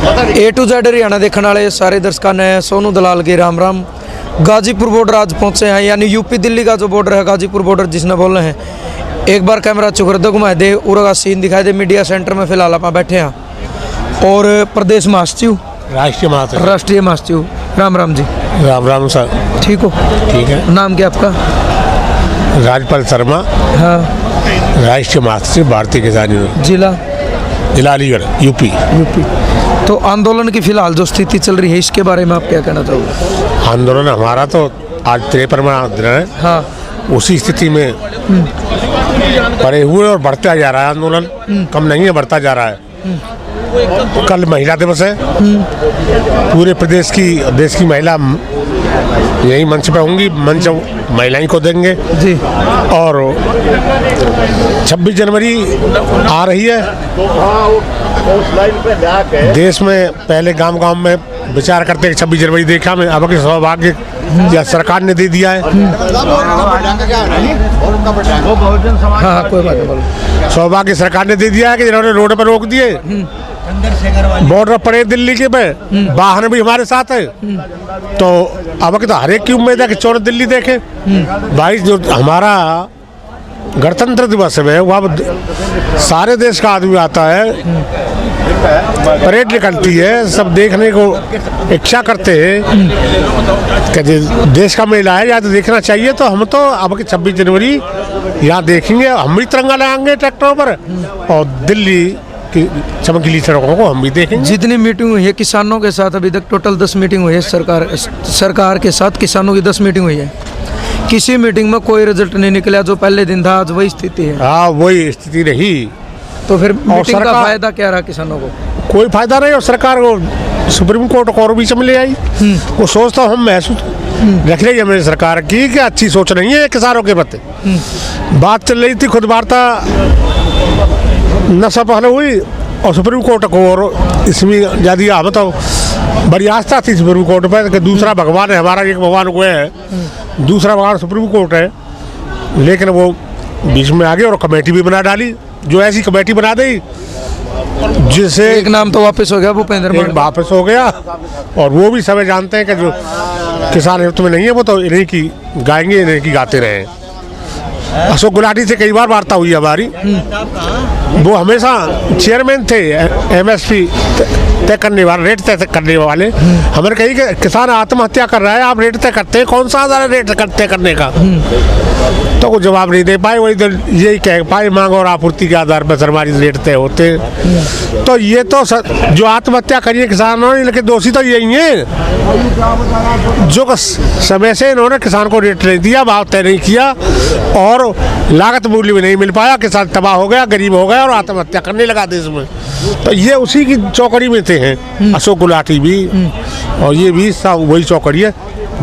A to Z Haryana देखने वाले सारे दर्शकों ने सोनू दलाल के राम राम। गाजीपुर बॉर्डर आज पहुंचे हैं, यानी यूपी दिल्ली का जो बॉर्डर है गाजीपुर बॉर्डर जिसने बोल रहे हैं। एक बार कैमरा चुकर दो घुमाए दे, उरा का सीन दिखाई दे। मीडिया सेंटर में फिलहाल आप बैठे हैं और प्रदेश महासचिव राष्ट्रीय महासचिव राम राम जी। राम राम सर। ठीक हो? ठीक है। नाम क्या आपका? राजपाल शर्मा। हाँ। राष्ट्रीय महासचिव भारतीय किसान यूनियन, जिला अलीगढ़, यूपी। तो आंदोलन की फिलहाल जो स्थिति चल रही है इसके बारे में आप क्या कहना चाहोगे? आंदोलन हमारा तो आज 53वां दिन है। हाँ। उसी स्थिति में पड़े हुए और बढ़ता जा रहा है आंदोलन, कम नहीं है, बढ़ता जा रहा है। कल महिला दिवस है। पूरे प्रदेश की देश की महिला यही मंच पे होंगी, मंच महिलाएं को देंगे जी। और 26 जनवरी आ रही है। देश में पहले गांव-गांव में विचार करते हैं 26 जनवरी देखा में, अब के सौभाग्य या सरकार ने दे दिया है। हाँ, कोई बात नहीं। सौभाग्य सरकार ने दे दिया है कि जिन्होंने रोड पर रोक दिए। बॉर्डर पड़े दिल्ली के पे, वाहन भी हमारे साथ है। तो अब तो हर एक की उम्मीद है कि चोर दिल्ली देखे। भाई जो हमारा गणतंत्र दिवस है वह सारे देश का आदमी आता है, परेड निकलती है, सब देखने को इच्छा करते हैं कि देश का मेला है, या तो देखना चाहिए। तो हम तो अब की 26 जनवरी यहाँ देखेंगे, हम भी तिरंगा लगाएंगे ट्रैक्टरों पर और दिल्ली की चमकीली सड़कों को हम भी देखेंगे। जितनी मीटिंग हुई है किसानों के साथ, अभी तक टोटल 10 मीटिंग हुई है सरकार के साथ, किसानों की 10 मीटिंग हुई है। किसी मीटिंग में कोई रिजल्ट नहीं निकला, जो पहले दिन था आज वही स्थिति है। हाँ, वही स्थिति रही। तो फिर मीटिंग का फायदा क्या रहा किसानों को? कोई फायदा नहीं। और सरकार को सुप्रीम कोर्ट को और बीच में ले आई। वो सोच तो हम महसूस रख रही है मेरी सरकार की कि अच्छी सोच नहीं है किसानों के प्रति। बात चल रही थी, खुद वार्ता नशा पहले हुई और सुप्रीम कोर्ट को और इसमें यदि हम तो बड़ी आस्था थी सुप्रीम कोर्ट पर कि दूसरा भगवान है हमारा, एक भगवान को है, दूसरा भगवान सुप्रीम कोर्ट है। लेकिन वो बीच में आ गए और कमेटी भी बना डाली, जो ऐसी कमेटी बना दी जिससे एक नाम तो वापस हो गया, भूपेंद्र मान वापस हो गया। और वो भी सब जानते हैं कि जो किसान हित में नहीं है वो तो इन्हीं की गाएंगे, इन्हीं की गाते रहे। अशोक गुलाटी से कई बार वार्ता हुई हमारी। वो हमेशा चेयरमैन थे MSP तय करने वाले, रेट तय करने वाले। हमने कही कि किसान आत्महत्या कर रहा है, आप रेट तय करते हैं, कौन सा रेट तय करने का? तो कुछ जवाब नहीं दे पाए। वही तो यही कह पाए, मांग और आपूर्ति के आधार पर सरकारी रेट तय होते। तो ये तो जो आत्महत्या करिए किसानों ने, लेकिन दोषी तो यही है जो समय से इन्होंने किसान को रेट नहीं दिया, भाव तय नहीं किया और लागत मूल्य भी नहीं मिल पाया। किसान तबाह हो गया, गरीब हो गया और आत्महत्या करने लगा देश में। तो ये उसी की चौकड़ी में थे हैं अशोक गुलाटी भी, और ये भी सब वही चौकड़ी है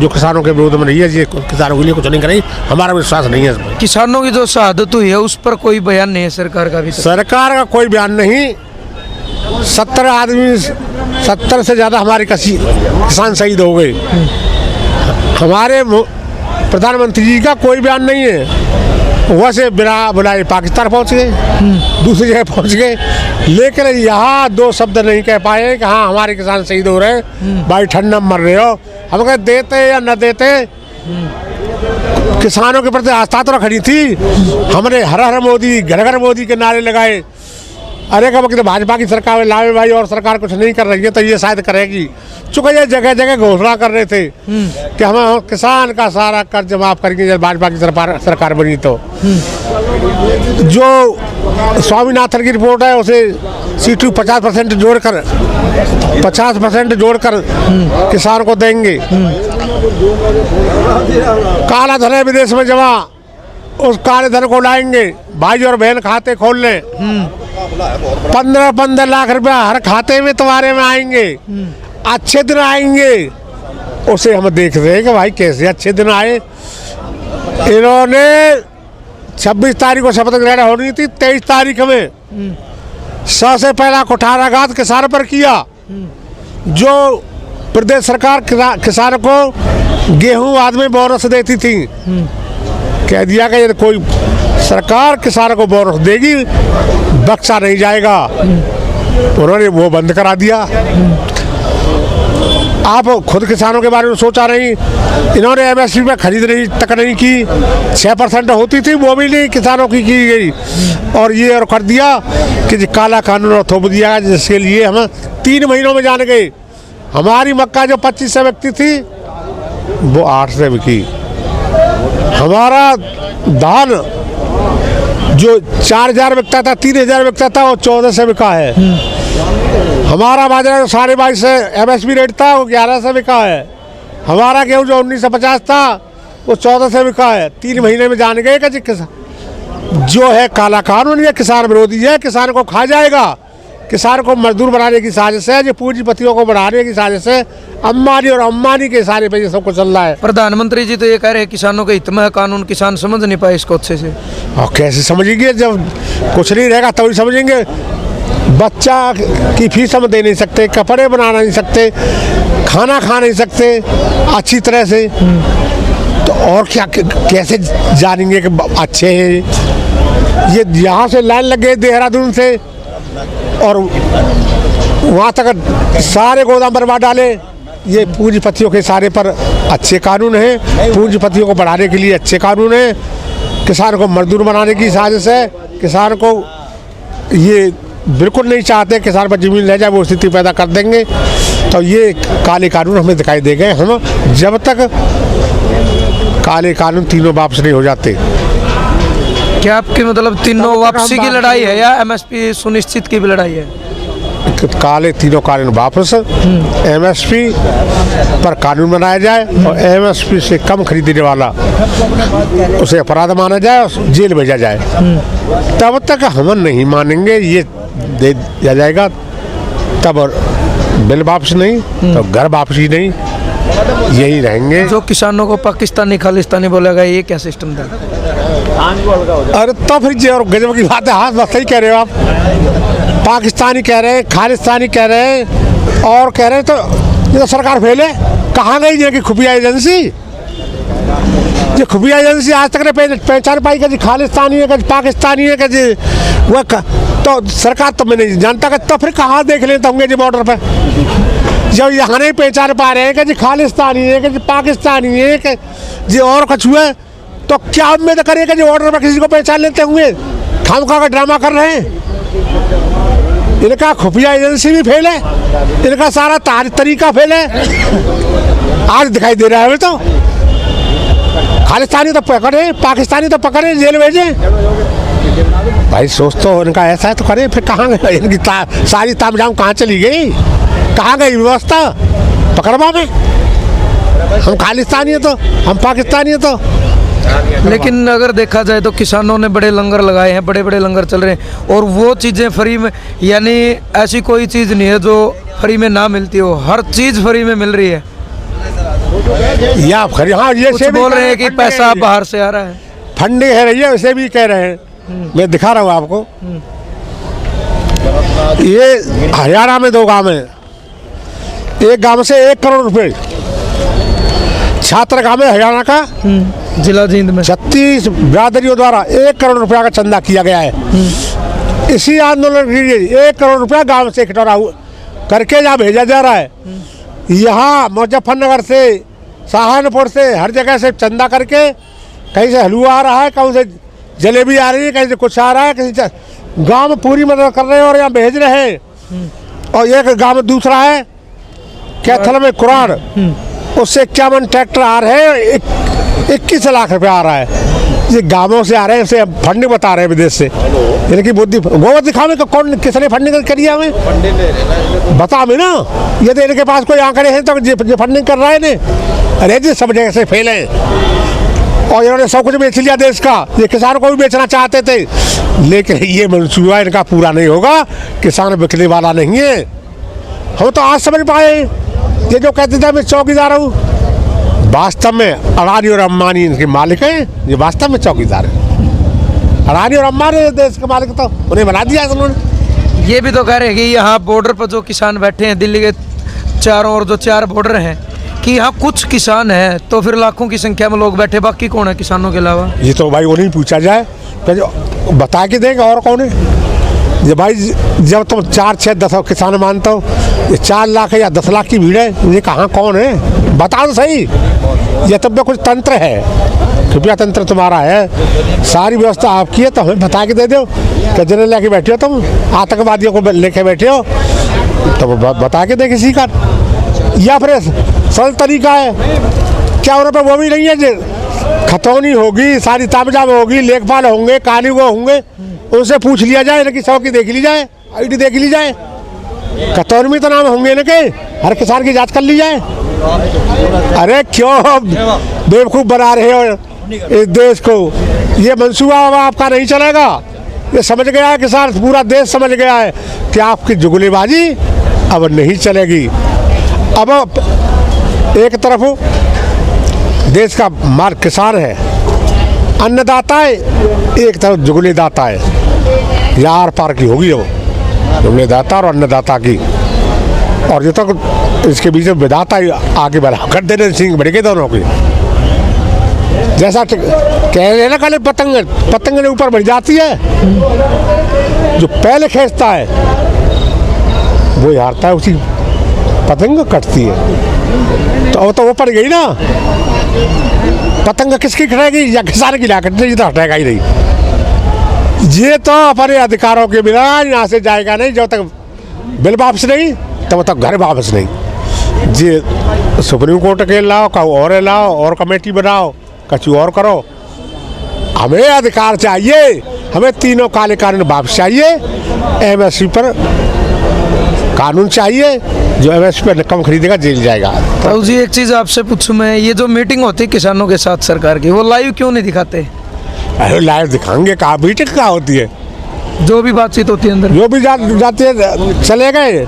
जो किसानों के विरोध में नहीं है। ये किसानों के लिए कुछ नहीं करेंगी, हमारा विश्वास नहीं है इसमें। किसानों की जो शहादत हुई है उस पर कोई बयान नहीं है सरकार का भी? सरकार का कोई बयान नहीं। 70 आदमी, 70 से ज़्यादा हमारे किसान शहीद हो गए। हमारे प्रधानमंत्री जी का कोई बयान नहीं है। वैसे बिना बुलाए पाकिस्तान पहुंच गए, दूसरी जगह पहुंच गए, लेकिन यहाँ 2 शब्द नहीं कह पाए कि हाँ हमारे किसान शहीद हो रहे हैं, भाई ठंडा मर रहे हो। हम कहे देते या न देते, किसानों के प्रति आस्था तो खड़ी थी। हमने हर हर मोदी, घर घर मोदी के नारे लगाए। अरे कब कि तो भाजपा की सरकार में लावे भाई, और सरकार कुछ नहीं कर रही है तो ये शायद करेगी। चूंकि ये जगह जगह घोषणा कर रहे थे कि हम किसान का सारा कर्ज माफ करेंगे जब भाजपा की सरकार बनी। तो जो स्वामीनाथन की रिपोर्ट है उसे C2 50% जोड़कर 50% जोड़कर किसान को देंगे। काला धन है विदेश में जमा, उस काले धन को लाएंगे। भाई और बहन खाते खोल लें, 15-15 लाख रुपया हर खाते में तुम्हारे में आएंगे। अच्छे दिन आएंगे, उसे हम देख रहे हैं कि भाई कैसे अच्छे दिन आए। इन्होंने 26 तारीख को शपथ ग्रहण होनी थी, 23 तारीख में 100 से पहला कुठाराघात किसान पर किया। जो प्रदेश सरकार किसान को गेहूं आदमी बोनस देती थी, कह दिया कि यदि कोई सरकार किसान को बोनस देगी बख्शा नहीं जाएगा। उन्होंने वो बंद करा दिया। आप खुद किसानों के बारे में सोचा नहीं, इन्होंने एमएसपी पे खरीद तक नहीं की, 6% होती थी वो भी नहीं किसानों की गई, और ये और कर दिया कि जी काला कानून और थोप दिया, जिसके लिए हम 3 महीनों में जान गए। हमारी मक्का जो 25 से बिकती थी वो 8 से बिकी। हमारा धान जो 4000 बिकता था, 3000 बिकता था, वो 14 से बिका है। हमारा बाजरा जो 22.5 से एमएसपी रेट था वो 11 से बिका है। हमारा गेहूँ जो 1950 था वो 14 से बिका है। 3 महीने में जान गए कि जो है काला कानून, ये किसान विरोधी है, किसान को खा जाएगा, किसान को मजदूर बनाने की साजिश है, जो पूंजीपतियों को बढ़ाने की साजिश है, अंबानी और अम्बानी के इशारे पे ये सब कुछ चल रहा है। प्रधानमंत्री जी तो ये कह रहे हैं किसानों के हित में है कानून, किसान समझ नहीं पाए इसको अच्छे से। और कैसे समझेंगे, जब कुछ नहीं रहेगा तभी समझेंगे। बच्चा की फीस हम दे नहीं सकते, कपड़े बना नहीं सकते, खाना खा नहीं सकते अच्छी तरह से, तो और क्या कैसे जानेंगे कि अच्छे हैं। ये यहाँ से लाइन लग गई देहरादून से और वहाँ तक सारे गोदाम बर्बाद डाले। ये पूंजीपतियों के इशारे पर अच्छे कानून हैं, पूंजीपतियों को बढ़ाने के लिए अच्छे कानून हैं, किसान को मजदूर बनाने की साजिश है। किसान को ये बिल्कुल नहीं चाहते किसान पर ज़मीन ले जाए, वो स्थिति पैदा कर देंगे। तो ये काले कानून हमें दिखाई दे गए। हम जब तक काले कानून तीनों वापस नहीं हो जाते। क्या आपकी मतलब तीनों वापसी की लड़ाई है या एमएसपी सुनिश्चित की भी लड़ाई है? काले तीनों कानून वापस, एमएसपी पर कानून बनाया जाए और एमएसपी से कम खरीदने वाला उसे अपराध माना जाए और जेल भेजा जाए। तब तक हम नहीं मानेंगे, ये दे दिया जाएगा तब बिल वापस नहीं तो घर वापसी नहीं, यही रहेंगे। जो किसानों को पाकिस्तानी खालिस्तानी बोलेगा, ये क्या सिस्टम था? अरे तो फिर जो गजब की बात है। हाँ बस सही कह रहे हो आप, पाकिस्तानी कह रहे हैं, खालिस्तानी कह रहे हैं और कह रहे हैं, तो ये तो सरकार फेल है। कहाँ गई ये कि खुफिया एजेंसी? ये खुफिया एजेंसी आज तक ने पहचान पाई कि खालिस्तानी है कि पाकिस्तानी है कि वह तो सरकार तो मैं नहीं जानता कि तो फिर कहाँ देख लेते होंगे जी बॉर्डर पे, जब यहाँ नहीं पहचान पा रहे हैं कि जी खालिस्तानी है कि पाकिस्तानी है कि जी और कुछ हुआ, तो क्या उम्मीद करें कि जी ऑर्डर पर किसी को पहचान लेते होंगे? खामखा का ड्रामा कर रहे हैं। इनका खुफिया एजेंसी भी फेल है, इनका सारा तरीका फेल है। आज दिखाई दे रहा है हमें तो खालिस्तानी तो पकड़े, पाकिस्तानी तो पकड़े, जेल भेजे। भाई सोच तो इनका ऐसा है तो करे, फिर कहाँ गए इनकी सारी तामझाम कहाँ चली गई? कहाँ गई व्यवस्था पकड़वा में? हम खालिस्तानी है तो हम पाकिस्तानी है तो। लेकिन अगर देखा जाए तो किसानों ने बड़े लंगर लगाए हैं, बड़े बड़े लंगर चल रहे हैं, और वो चीज़ें फ्री में, यानी ऐसी कोई चीज़ नहीं है जो फ्री में ना मिलती हो, हर चीज़ फ्री में मिल रही है। या हाँ ये कुछ बोल रहे हैं कि पैसा बाहर से आ रहा है, फंडिंग है रही है, वैसे भी कह रहे हैं। मैं दिखा रहा हूँ आपको, ये हरियाणा में 2 गांव है, एक गांव से 1 करोड़ रुपए छात्र गांव में हरियाणा का जिला जींद में 36 बिरादरियों द्वारा 1 करोड़ रुपया का चंदा किया गया है। इसी आंदोलन के लिए 1 करोड़ रुपया गांव से इकट्ठा करके यहाँ भेजा जा रहा है। यहाँ मुजफ्फरनगर से, सहारनपुर से, हर जगह से चंदा करके, कहीं से हलवा आ रहा है, कहीं से जलेबी आ रही है, कहीं से कुछ आ रहा है, कहीं से गांव में पूरी मदद कर रहे हैं और यहाँ भेज रहे हैं। और एक गांव में दूसरा है कैथल में कुरान, उससे 51 ट्रैक्टर आ रहे हैं, 21 लाख रुपया आ रहा है। ये गांवों से आ रहे हैं, इसे फंडिंग बता रहे हैं विदेश से। इनकी बुद्धि गोबर दिखावे को कौन किसने फंडिंग करी है हमें बता में ना। यदि इनके पास कोई आंकड़े हैं तो ये फंडिंग कर रहा है इन्हें। अरे जी सब जगह से फैले और इन्होंने सब कुछ बेच लिया देश का। ये किसान को भी बेचना चाहते थे, लेकिन ये मंसूबा इनका पूरा नहीं होगा। किसान बिकने वाला नहीं है। हम तो आज समझ पाए, ये जो कहते थे मैं चौकीदार हूँ, वास्तव में अडानी और अंबानी इनके मालिक हैं। ये वास्तव में चौकीदार है। अडानी और अंबानी देश के मालिक, तो उन्हें बना दिया उन्होंने। ये भी तो कह रहे हैं कि यहाँ बॉर्डर पर जो किसान बैठे हैं, दिल्ली के चारों ओर जो 4 बॉर्डर हैं, कि यहाँ कुछ किसान हैं, तो फिर लाखों की संख्या में लोग बैठे, बाकी कौन है किसानों के अलावा? ये तो भाई उन्हें पूछा जाए, बता के देंगे और कौन है। जब भाई जब तुम 4, 6, 10 किसान मानते हो, ये 4 लाख या 10 लाख की भीड़ है, ये कहाँ कौन है बताओ सही। ये तब कुछ तंत्र है, कृपया तंत्र तुम्हारा है, सारी व्यवस्था आपकी है, तो हमें बता के दे दो कि जिन्हें लेके बैठे हो तुम, आतंकवादियों को लेके बैठे हो, तो बता के दे किसी का। या फिर सरल तरीका है, क्या उन पर वो भी नहीं है जो खतौनी होगी, सारी ताबजाब होगी, लेखपाल होंगे, कानून होंगे, उनसे पूछ लिया जाए, इनकी चौकी देख ली जाए, आईडी देख ली जाए, खतौनी में तो नाम होंगे इनके, हर किसान की जांच कर ली जाए। अरे क्यों बेवकूफ़ बना रहे हो इस देश को। ये मंसूबा आपका नहीं चलेगा, ये समझ गया है किसान, पूरा देश समझ गया है कि आपकी जुगलीबाजी अब नहीं चलेगी। अब एक तरफ देश का मार्ग किसान है, अन्नदाता है, एक तरफ जुगलीदाता है। यार पार की होगी वो जुगलीदाता और अन्नदाता की, और जो तक इसके बीच में विधाता आगे बढ़ा कर देने सिंह बढ़ गए दोनों की। जैसा कह रहे ना, कल पतंग ने ऊपर बढ़ जाती है, जो पहले खींचता है वो हारता है, उसी पतंग कटती है। तो अब तो वो पड़ गई ना, पतंग किसकी कटेगी, या किसान की कटेगी, तो हटेगा ही नहीं। ये तो अपने अधिकारों के बिना यहाँ से जाएगा नहीं, जब तक बिल वापस नहीं तब तक घर वापस नहीं। जी सुप्रीम कोर्ट के लाओ, लाओ और कमेटी बनाओ, कछु और करो, हमें अधिकार चाहिए, हमें तीनों काले कानून वापस चाहिए, एमएसपी पर कानून चाहिए, जो एमएसपी पर कम खरीदेगा जेल जाएगा। ताऊ जी एक चीज़ आपसे पूछूं मैं, ये जो मीटिंग होती है किसानों के साथ सरकार की, वो लाइव क्यों नहीं दिखाते? अरे लाइव दिखाएंगे, कहाँ मीटिंग कहाँ होती है, जो भी बातचीत होती है अंदर, जो भी जाती है चले गए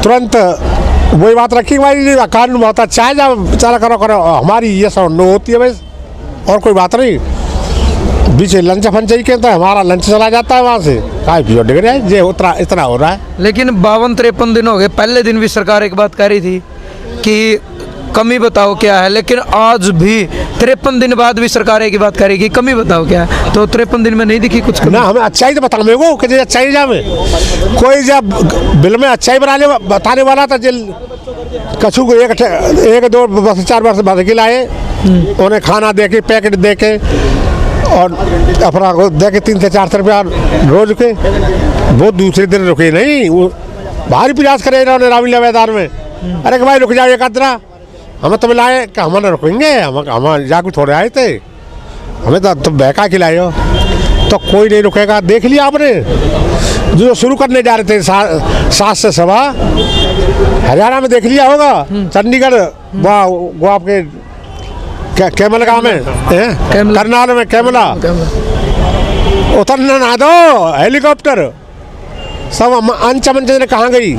तुरंत वही बात रखी, भाई कानून बहुत अच्छा है, जब चला करो हमारी ये सब नो होती है बस, और कोई बात नहीं। बीच लंच फंच ही के तो हमारा लंच चला जाता है वहाँ से, काय पियो डिग रहा है, ये इतना हो रहा है। लेकिन 52-53 दिन हो गए, पहले दिन भी सरकार एक बात कह रही थी कि कमी बताओ क्या है, लेकिन आज भी 53 दिन बाद भी सरकार एक ही बात करेगी, कमी बताओ क्या है, तो 53 दिन में नहीं दिखी कुछ कमी? ना हमें अच्छा ही तो बता मेरे को कि अच्छा ही जावे, कोई जब बिल में अच्छा ही बताने वाला था, जेल कछु को 1, 2, 4 वर्ष बाद के लाए, उन्हें खाना दे के, पैकेट दे के, और अपना दे के 3 से 4 रुपया रोज के, वो दूसरे दिन रुके नहीं, वो भारी प्रयास करे इन्होंने रावीला मैदान में। अरे भाई रुक जाओ एक आदरा, हमें तो मिलाए कि हम रुकेंगे, हम जाके थोड़े आए थे, हमें तो बहका खिलाए हो, तो कोई नहीं रुकेगा। देख लिया आपने, जो शुरू करने जा रहे थे 7 से 7 हरियाणा में देख लिया होगा, चंडीगढ़ वो आपके कैमल गाँव में, करनाल में कैमला, उतरना ना दो हेलीकॉप्टर, सब अंचा मंच ने कहाँ गई,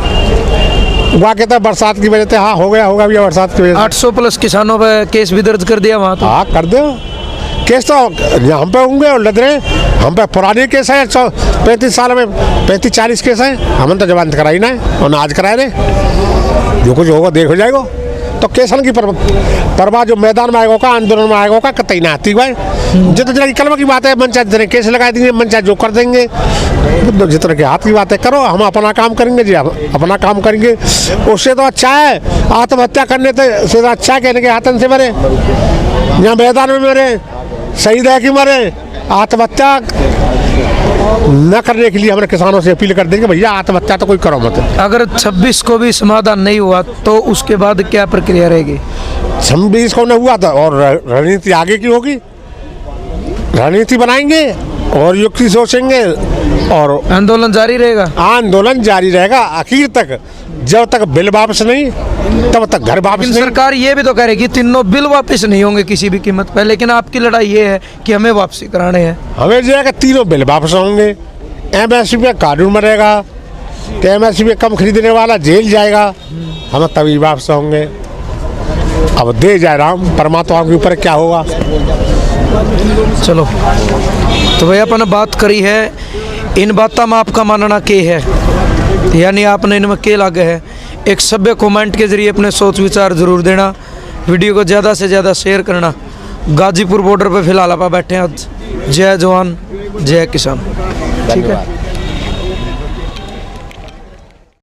वहाँ कहता बरसात की वजह से, हाँ हो गया भैया बरसात की वजह से। 800+ किसानों पर केस भी दर्ज कर दिया वहाँ तो। हाँ कर दो केस, तो हम पे होंगे और लद रहे, हम पे पुराने केस है, 35 साल में 35-40 केस है, हमने तो जमानत कराई ना है, और आज कराए रहे, जो कुछ होगा देख हो जाएगा। तो केसन की परवाह जो मैदान में आएगा, आंदोलन में आएगा, कतई ना आती भाई, जितने तरह की कलम की बात है, मंचायत जितने केस लगा देंगे, मंचायत जो कर देंगे, जितने के हाथ की बातें करो, हम अपना काम करेंगे जी, अपना काम करेंगे, उससे तो अच्छा है आत्महत्या करने से तो अच्छा है कहने के हाथन से मरे, यहाँ मैदान में मरे, शहीद है कि मरे, आत्महत्या न करने के लिए हमने किसानों से अपील कर देंगे, भैया आत्महत्या तो कोई करो मत। अगर 26 को भी समाधान नहीं हुआ तो उसके बाद क्या प्रक्रिया रहेगी? 26 को न हुआ था और रणनीति आगे की होगी, रणनीति बनाएंगे और युक्ति सोचेंगे, और आंदोलन जारी रहेगा। आंदोलन जारी रहेगा आखिर तक, जब तक बिल वापस नहीं तब तक घर वापस नहीं। सरकार ये भी तो कह रही कि तीनों बिल वापस नहीं होंगे किसी भी कीमत पर, लेकिन आपकी लड़ाई ये है कि हमें वापसी कराने हैं। हमें जो है कि तीनों बिल वापस होंगे, एमएसपी पे कानून बनेगा, तो एमएसपी पे कम खरीदने वाला जेल जाएगा, हम तभी वापस होंगे। अब दे जाए राम परमात्मा के ऊपर क्या होगा। चलो तो भैया अपन बात करी है, इन बातों में आपका मानना क्या है, यानी आपने इनमें क्या लगे है, एक सभ्य कमेंट के जरिए अपने सोच विचार जरूर देना, वीडियो को ज़्यादा से ज़्यादा शेयर करना। गाजीपुर बॉर्डर पे फिलहाल आप बैठे हैं आज। जय जवान जय किसान। ठीक है।